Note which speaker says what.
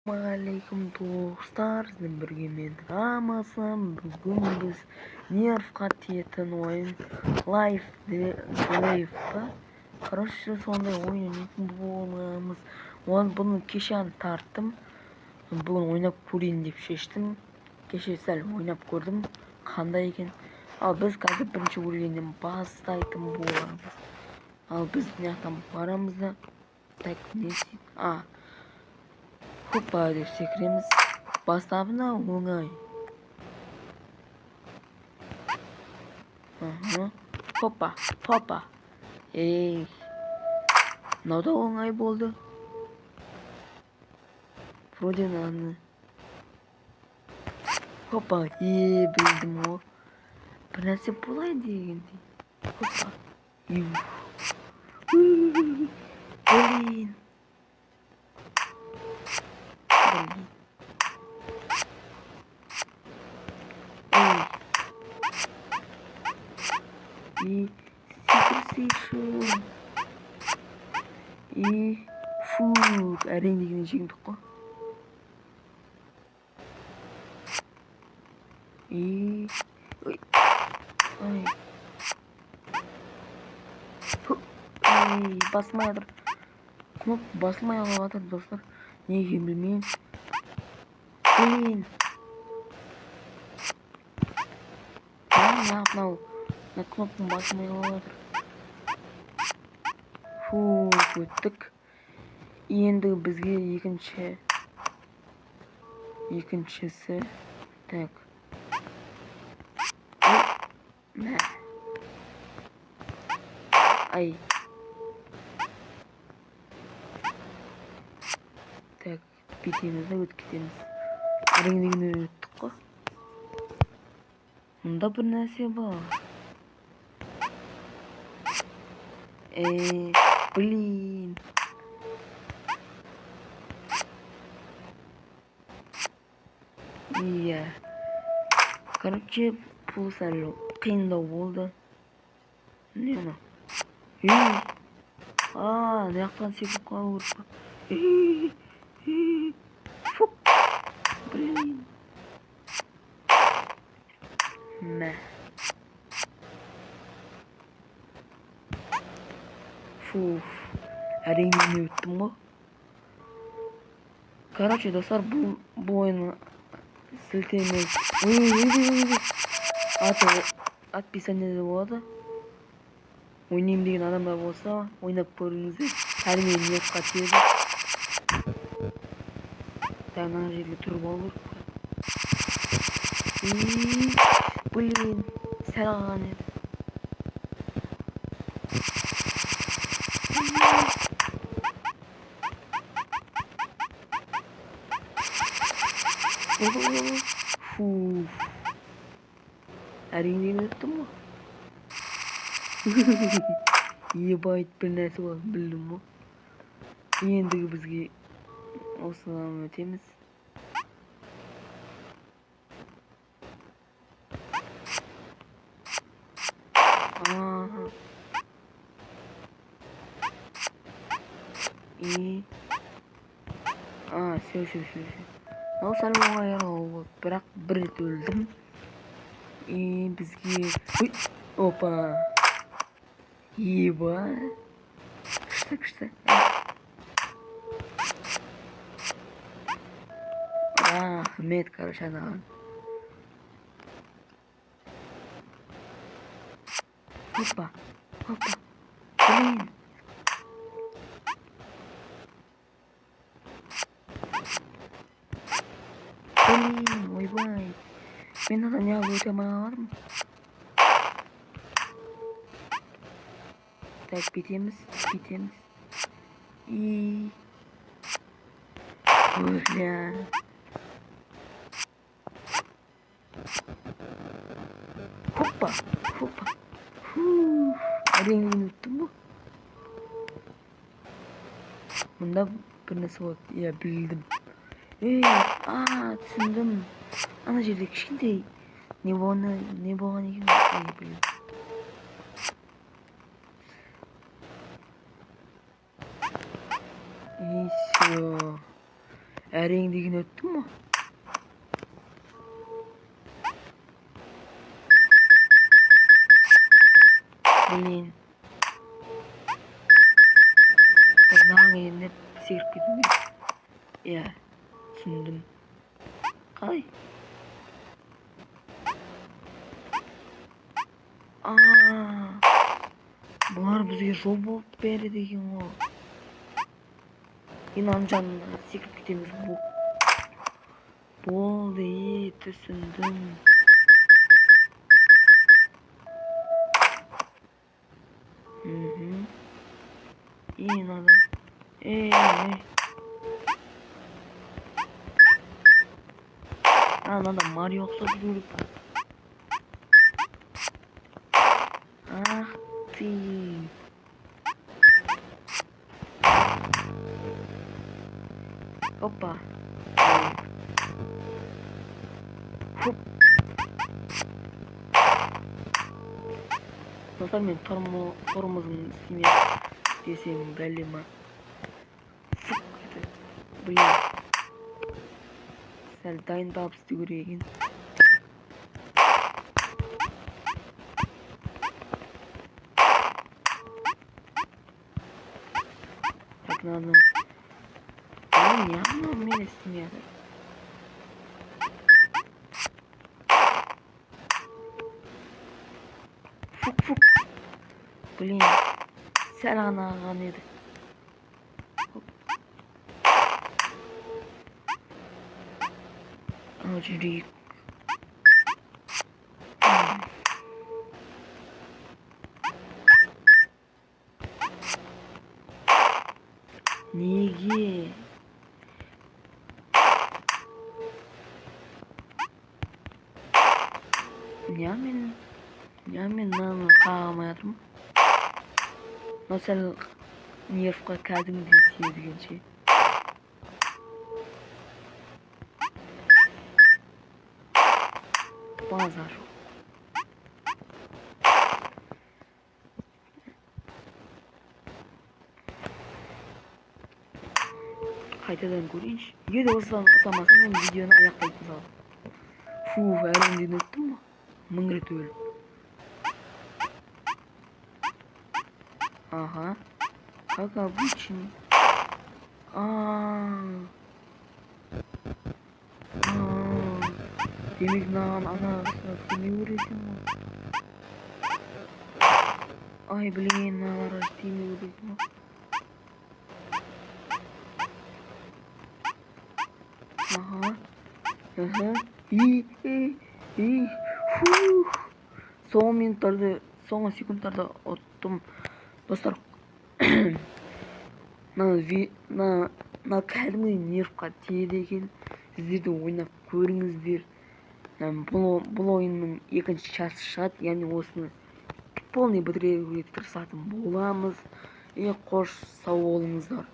Speaker 1: Assalamualaikum dostlar, sizin birge men Ramazan. Bugün biz Nerf katiyeten oyun Life Life. Короче, sonday oyun oynayıp bolamız. Bunu keşen tarttım. Bugün oynap көрейін деп шештім. Кеше сәл ойнап көрдім. Қандай екен. Ал біз қазір бірінші өлгеннен бастайтын боламыз. Ал біз мынаяқтан барамыз да. Так, не істейді? Hoppa деп секіреміз. Бастабына оңай. Hoppa, hoppa. Ей. Мынау да оңай болды. Вроде наны. Hoppa, білдім о. Бір нәрсе болайын дегендей. Hoppa. Блин. И секірсейші. И фук. Әрең дегенен жеңдік қой. И ой. Басмай жатыр. Кноп басылмай алып жатыр достар. Не екенін білмеймін. Блин. Мынау кнопканы басылмай алып жатыр. Фук, өттік. Енді бізге екіншісі. Так. Ай. Так, кетеміз да өтіп кетеміз. Әрең өттік қой. Мұнда бір нәрсе бар. Блин. Иә. Короче, бұл сәл қиындау болды. Не ана? Мынаяқтан секіріп қалу керек па? Фук. Блин. Мә. Фуф. Әрең өттім ғой. Короче, достар, бұл ойын сілтеме. Отписание де болады. Ойнайым деген адамдар болса, ойнап көріңіздер. Әрмен Nerf қатиеді. Таңнан жерге тұрып алып. Блин, сәл қалған еді. Фуф. Әрең өттім ғой. Ебайт бір нәрсе бар, білдім ғой. Ендігі бізге осыдан өтеміз. Все. Мынау сәл оңайырақ болды, бірақ бір рет өлдім. Бізге... Опа! Еба! Күшті. Рахмет, короче, анаған. Опа! Блин! Ойбай! Мен адан неғып өте алмағанмын. Так, бетеміз. Бля. Хоппа. Әрең өттім ғой. Мұнда бір нәрсе болады. Иә, білдім. Түсіндім. Ана жерде кішкентай не болған екен. Всё. әрең деген өттім ма? Блин. Мынаған енді секіріп кету керек. Иә, түсіндім. Қалай? Бұлар бізге жол болып береді екен ғой. Инаның жанына секіріп кетеміз. Болды, түсіндім. Инады. Надо Марио ұқсап жүріп. Ах ты. Опа. Хуп. Достар, мен тормозым істемей десем бәле ма? Блин. Сәл дайындап істеу керек екен. Так, надо. Явно мені істемеді. Фук. Блин. Сәл ғана аған еді. Жүрейік. Неге? Мен мынаны қағамай жатырмын. Сәл нервқа кәдімгідей тиедігенше. Базар. Қайтадан көрейінші. Егер осыдан ұтамасам, мен видеоны аяқтайтын салам. Фу, әрінден өттім ма? 1000 рет өліп. Ага. Как обычно. Демек мынаған анасына тимей көресің ғой. Ай, блин, мыналарға тимей көресің ғой. Соңғы минуттарды, соңғы секундтарды ұттым. Достар, мына кәдімгі нервқа тиеді екен. Сіздер де ойнап көріңіздер. Бұл ойынның екінші часы шығады, яғни осыны полный бітіруге тырысатын боламыз. Қош, сау болыңыздар.